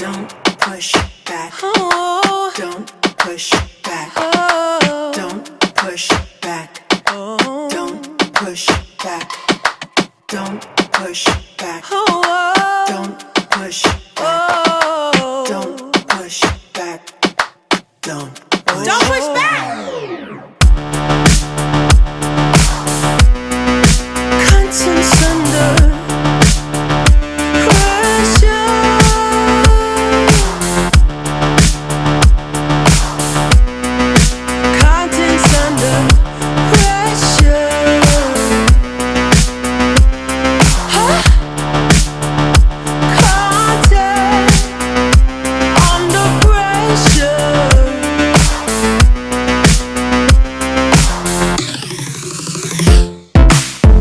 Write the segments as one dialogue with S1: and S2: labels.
S1: Don't push back. Oh. Don't push back. Oh. Don't push back. Oh. Don't push back. Don't push back. Oh. Don't push back. Oh. Don't push back. Don't push back. Contents under pressure. Contents under pressure. Huh? Content under pressure.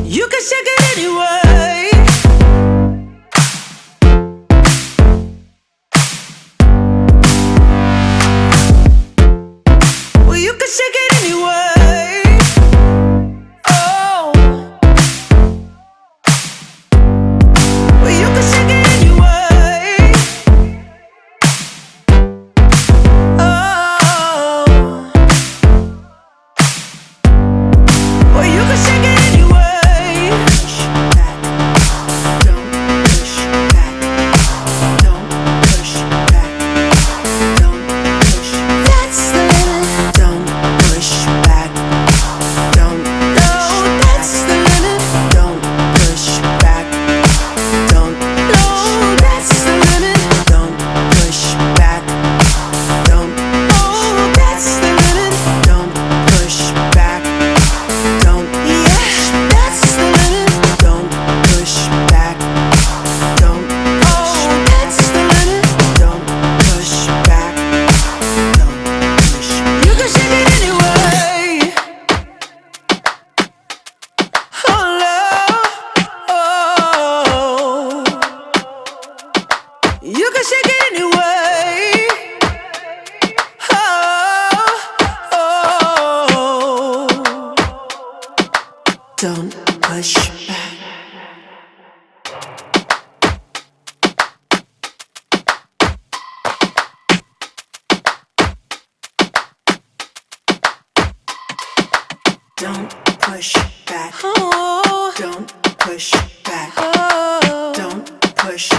S1: You can shake it anyway. Well, you can shake it anyway. Oh. Well, you can shake it anyway. Oh. Well, you can shake it anyway. Push back. Don't push back. Don't push back. Don't push. That's the limit. Don't push back. Don't. No, that's the limit. Don't push back. Don't. No, that's the limit. Don't push back. Don't. Oh, that's the limit. Don't push back. Don't. Yeah, that's the limit. Don't push back. Don't. Oh, that's the limit. Don't push back. Don't push. You can shake it anyway. Oh, love. Oh. You can shake it anyway. Oh. Don't push back. Don't push back. Oh. Don't push back. Oh. Don't push